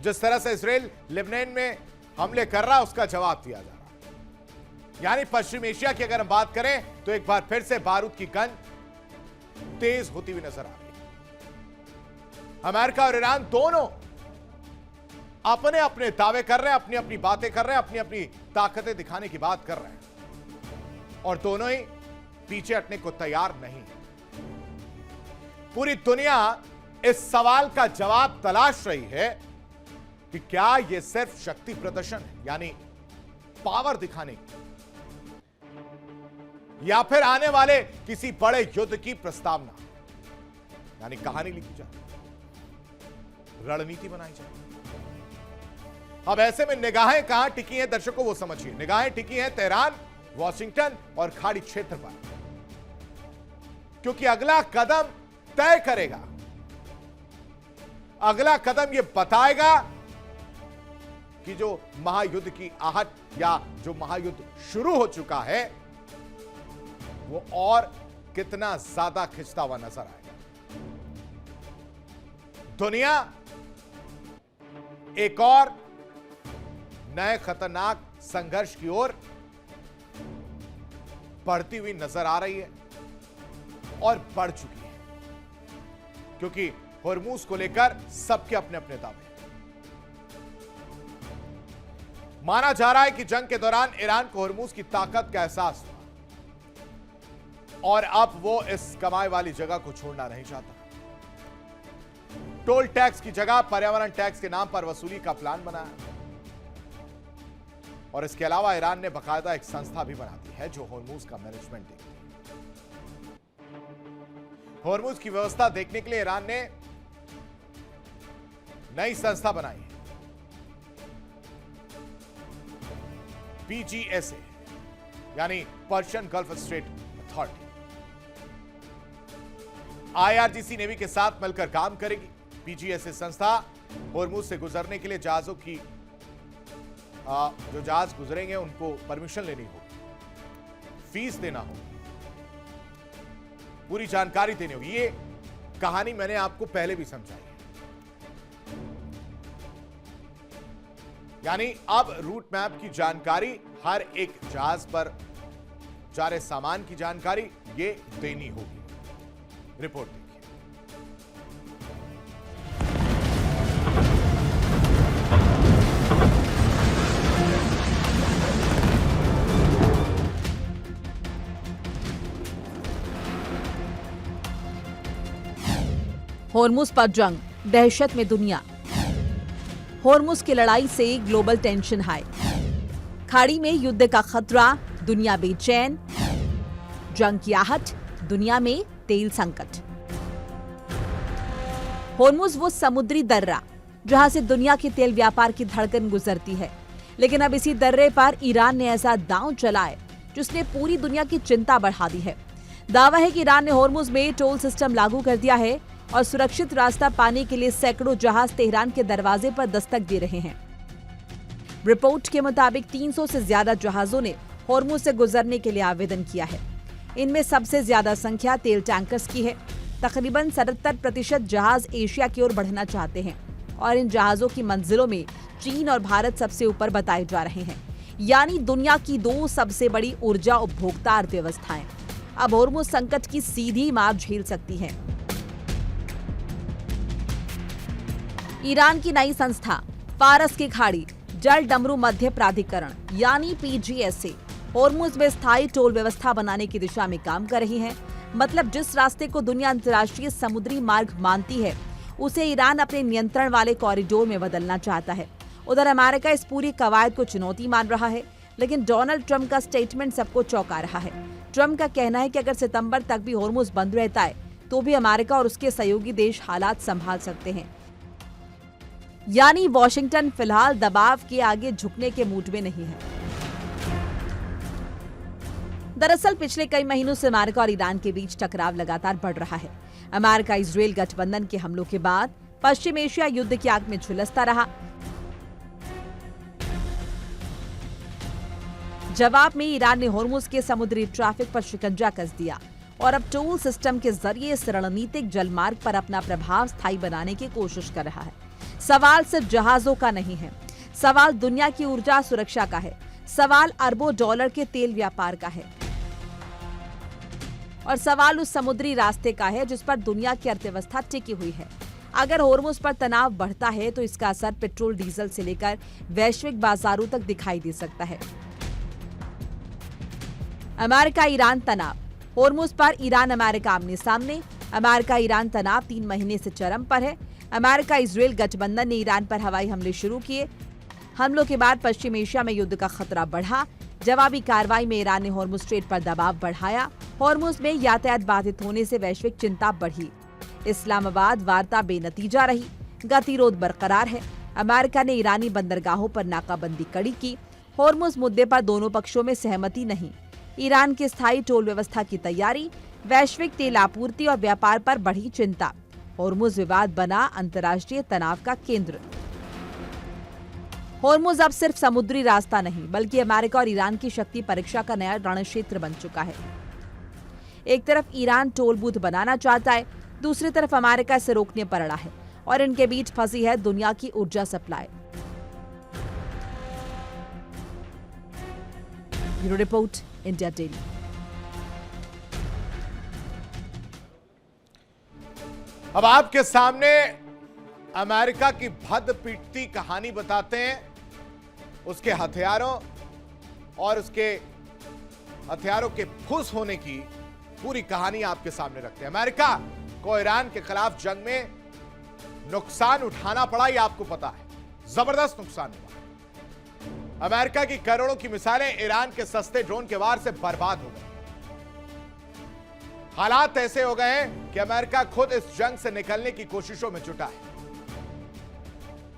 जिस तरह से इजराइल लेबनान में हमले कर रहा है उसका जवाब दिया जा रहा है। यानी पश्चिम एशिया की अगर हम बात करें तो एक बार फिर से बारूद की गंध तेज होती हुई नजर आ रही है। अमेरिका और ईरान दोनों अपने अपने दावे कर रहे हैं, अपनी अपनी बातें कर रहे हैं, अपनी अपनी ताकतें दिखाने की बात कर रहे हैं और दोनों ही पीछे हटने को तैयार नहीं। पूरी दुनिया इस सवाल का जवाब तलाश रही है कि क्या यह सिर्फ शक्ति प्रदर्शन है, यानी पावर दिखाने की, या फिर आने वाले किसी बड़े युद्ध की प्रस्तावना, यानी कहानी लिखी जाए, रणनीति बनाई जाए। अब ऐसे में निगाहें कहां टिकी हैं दर्शकों, वो समझिए। निगाहें टिकी हैं तेहरान, वॉशिंगटन और खाड़ी क्षेत्र पर, क्योंकि अगला कदम तय करेगा, अगला कदम यह बताएगा कि जो महायुद्ध की आहट या जो महायुद्ध शुरू हो चुका है वो और कितना ज्यादा खिंचता हुआ नजर आएगा। दुनिया एक और नए खतरनाक संघर्ष की ओर बढ़ती हुई नजर आ रही है और बढ़ चुकी है, क्योंकि होर्मुज को लेकर सबके अपने अपने दावे। माना जा रहा है कि जंग के दौरान ईरान को होर्मुज की ताकत का एहसास हुआ और अब वो इस कमाई वाली जगह को छोड़ना नहीं चाहता। टोल टैक्स की जगह पर्यावरण टैक्स के नाम पर वसूली का प्लान बनाया और इसके अलावा ईरान ने बाकायदा एक संस्था भी बना दी है जो होर्मुज का मैनेजमेंट देखती है। होर्मुज की व्यवस्था देखने के लिए ईरान ने नई संस्था बनाई है, PGSA, यानी Persian gulf state authority. IRGC navy के साथ मिलकर काम करेगी। PGSA संस्था होर्मुज से गुजरने के लिए जहाजों की जो जहाज गुजरेंगे उनको परमिशन लेनी होगी, फीस देना होगा, पूरी जानकारी देनी होगी। ये कहानी मैंने आपको पहले भी समझाई है। यानी अब रूट मैप की जानकारी, हर एक जहाज पर जा रहे सामान की जानकारी ये देनी होगी। रिपोर्ट देखिए। होर्मुज पर जंग, दहशत में दुनिया। होर्मुज की लड़ाई से ग्लोबल टेंशन हाई, खाड़ी में युद्ध का खतरा, दुनिया बेचैन, जंग की आहट, दुनिया में तेल संकट। होर्मुज वो समुद्री दर्रा जहां से दुनिया के तेल व्यापार की धड़कन गुजरती है, लेकिन अब इसी दर्रे पर ईरान ने ऐसा दांव चलाए जिसने पूरी दुनिया की चिंता बढ़ा दी है। दावा है कि ईरान ने होर्मुज में टोल सिस्टम लागू कर दिया है और सुरक्षित रास्ता पाने के लिए सैकड़ों जहाज तेहरान के दरवाजे पर दस्तक दे रहे हैं। रिपोर्ट के मुताबिक 300 से ज्यादा जहाजों ने होर्मुज से गुजरने के लिए आवेदन किया है। इनमें सबसे ज्यादा संख्या तेल टैंकर्स की है। तकरीबन 77% जहाज एशिया की ओर बढ़ना चाहते हैं और इन जहाजों की मंजिलों में चीन और भारत सबसे ऊपर बताए जा रहे हैं। यानी दुनिया की दो सबसे बड़ी ऊर्जा उपभोक्ता अर्थव्यवस्थाएं अब होर्मुज संकट की सीधी मार झेल सकती हैं। ईरान की नई संस्था फारस की खाड़ी जल डमरू मध्य प्राधिकरण यानी PGSA होर्मुज में स्थायी टोल व्यवस्था बनाने की दिशा में काम कर रही है। मतलब जिस रास्ते को दुनिया अंतर्राष्ट्रीय समुद्री मार्ग मानती है उसे ईरान अपने नियंत्रण वाले कॉरिडोर में बदलना चाहता है। उधर अमेरिका इस पूरी कवायद को चुनौती मान रहा है, लेकिन डोनाल्ड ट्रंप का स्टेटमेंट सबको चौंका रहा है। ट्रंप का कहना है कि अगर सितंबर तक भी होर्मुज बंद रहता है तो भी अमेरिका और उसके सहयोगी देश हालात संभाल सकते हैं। यानी वॉशिंगटन फिलहाल दबाव के आगे झुकने के मूड में नहीं है। दरअसल पिछले कई महीनों से अमेरिका और ईरान के बीच टकराव लगातार बढ़ रहा है। अमेरिका इजराइल गठबंधन के हमलों के बाद पश्चिम एशिया युद्ध की आग में झुलसता रहा। जवाब में ईरान ने होर्मुज के समुद्री ट्रैफिक पर शिकंजा कस दिया और अब टोल सिस्टम के जरिए इस रणनीतिक जलमार्ग पर अपना प्रभाव स्थायी बनाने की कोशिश कर रहा है। सवाल सिर्फ जहाजों का नहीं है, सवाल दुनिया की ऊर्जा सुरक्षा का है, सवाल अरबों डॉलर के तेल व्यापार का है और सवाल उस समुद्री रास्ते का है जिस पर दुनिया की अर्थव्यवस्था टिकी हुई है। अगर होर्मुज पर तनाव बढ़ता है तो इसका असर पेट्रोल डीजल से लेकर वैश्विक बाजारों तक दिखाई दे सकता है। अमेरिका ईरान तनाव। होर्मुज पर ईरान अमेरिका आमने सामने। अमेरिका ईरान तनाव 3 महीने से चरम पर है। अमेरिका इजरायल गठबंधन ने ईरान पर हवाई हमले शुरू किए। हमलों के बाद पश्चिम एशिया में युद्ध का खतरा बढ़ा। जवाबी कार्रवाई में ईरान ने होर्मुज स्ट्रेट पर दबाव बढ़ाया। होर्मुज में यातायात बाधित होने से वैश्विक चिंता बढ़ी। इस्लामाबाद वार्ता बेनतीजा रही। गतिरोध बरकरार है। अमेरिका ने ईरानी बंदरगाहों पर नाकाबंदी कड़ी की। होर्मुज मुद्दे पर दोनों पक्षों में सहमति नहीं। ईरान की स्थायी टोल व्यवस्था की तैयारी। वैश्विक तेल आपूर्ति और व्यापार पर बढ़ी चिंता। होर्मुज विवाद बना अंतर्राष्ट्रीय तनाव का केंद्र। होर्मुज अब सिर्फ समुद्री रास्ता नहीं बल्कि अमेरिका और ईरान की शक्ति परीक्षा का नया रणक्षेत्र बन चुका है। एक तरफ ईरान टोल बूथ बनाना चाहता है, दूसरी तरफ अमेरिका इसे रोकने पर अड़ा है और इनके बीच फंसी है दुनिया की ऊर्जा supply. Bureau report, India daily. अब आपके सामने अमेरिका की भद्द पीटती कहानी बताते हैं, उसके हथियारों और उसके हथियारों के फुस होने की पूरी कहानी आपके सामने रखते हैं। अमेरिका को ईरान के खिलाफ जंग में नुकसान उठाना पड़ा, ये आपको पता है, जबरदस्त नुकसान हुआ। अमेरिका की करोड़ों की मिसाइलें ईरान के सस्ते ड्रोन के वार से बर्बाद हो गई। हालात ऐसे हो गए हैं कि अमेरिका खुद इस जंग से निकलने की कोशिशों में जुटा है।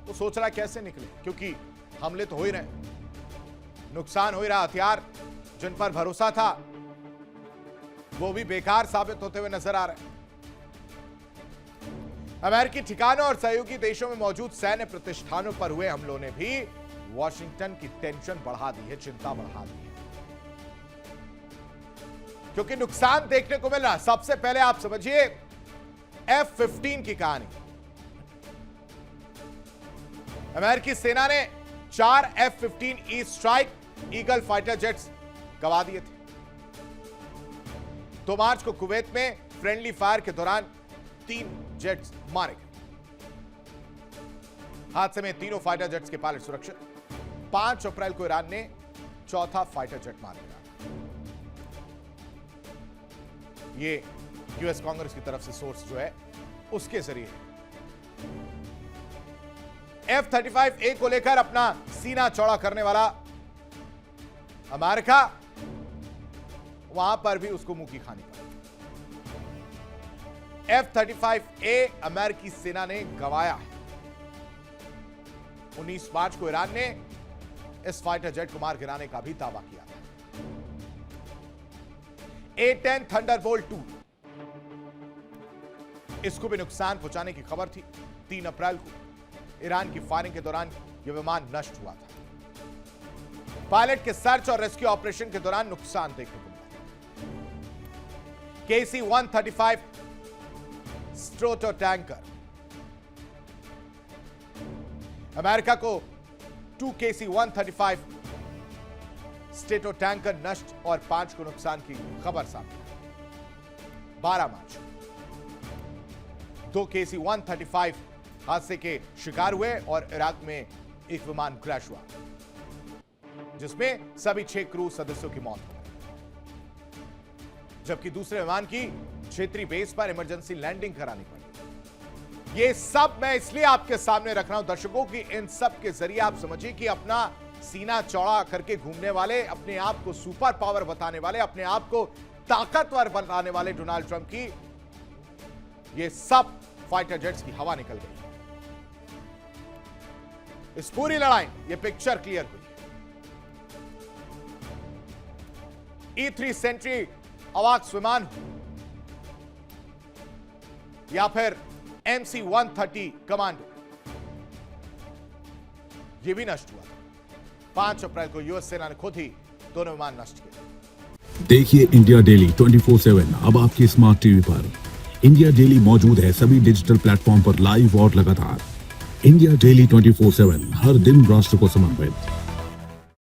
वो सोच रहा कैसे निकले, क्योंकि हमले तो हो ही रहे, नुकसान हो ही रहा। हथियार जिन पर भरोसा था वो भी बेकार साबित होते हुए नजर आ रहे हैं। अमेरिकी ठिकानों और सहयोगी देशों में मौजूद सैन्य प्रतिष्ठानों पर हुए हमलों ने भी वॉशिंगटन की टेंशन बढ़ा दी है, चिंता बढ़ा दी है, क्योंकि नुकसान देखने को मिल रहा है। सबसे पहले आप समझिए F-15 की कहानी। अमेरिकी सेना ने 4 F-15E strike eagle fighter jets गवा दिए थे। 2 मार्च को कुवैत में फ्रेंडली फायर के दौरान 3 जेट्स मारे गए। हादसे में तीनों फाइटर जेट्स के पायलट सुरक्षित। 5 अप्रैल को ईरान ने चौथा फाइटर जेट मार दिया। ये यूएस कांग्रेस की तरफ से सोर्स जो है उसके जरिए F-35A को लेकर अपना सीना चौड़ा करने वाला अमेरिका, वहां पर भी उसको मुंह की खानी पड़ी। F-35A अमेरिकी सेना ने गंवाया है। 19 मार्च को ईरान ने इस फाइटर जेट को मार गिराने का भी दावा किया था। A-10 थंडरबोल्ट 2, इसको भी नुकसान पहुंचाने की खबर थी। 3 अप्रैल को ईरान की फायरिंग के दौरान यह विमान नष्ट हुआ था। पायलट के सर्च और रेस्क्यू ऑपरेशन के दौरान नुकसान देखने को मिला। KC-135 स्ट्रोटो टैंकर, अमेरिका को 2 KC-135 स्ट्रेटो टैंकर नष्ट और 5 को नुकसान की खबर सामने। 12 मार्च 2 KC-135 हादसे के शिकार हुए और इराक में एक विमान क्रैश हुआ, जिसमें सभी 6 क्रू सदस्यों की मौत हो गई, जबकि दूसरे विमान की क्षेत्रीय बेस पर इमरजेंसी लैंडिंग करानी पड़ी। ये सब मैं इसलिए आपके सामने रख रहा हूं दर्शकों की इन सब के जरिए आप समझिए कि अपना सीना चौड़ा करके घूमने वाले, अपने आप को सुपर पावर बताने वाले, अपने आप को ताकतवर बनाने वाले डोनाल्ड ट्रंप की ये सब फाइटर जेट्स की हवा निकल गई। इस पूरी लड़ाई ये पिक्चर क्लियर हुई। E-3 सेंट्री अवाक्स विमान या फिर MC-130 कमांडो, ये भी नष्ट हुआ। 5 अप्रैल को यूएस सेना ने खुद ही दोनों विमान नष्ट किए। देखिए इंडिया डेली 24/7 अब आपकी स्मार्ट टीवी पर। इंडिया डेली मौजूद है सभी डिजिटल प्लेटफॉर्म पर लाइव और लगातार। इंडिया डेली 24/7, हर दिन राष्ट्र को समर्पित।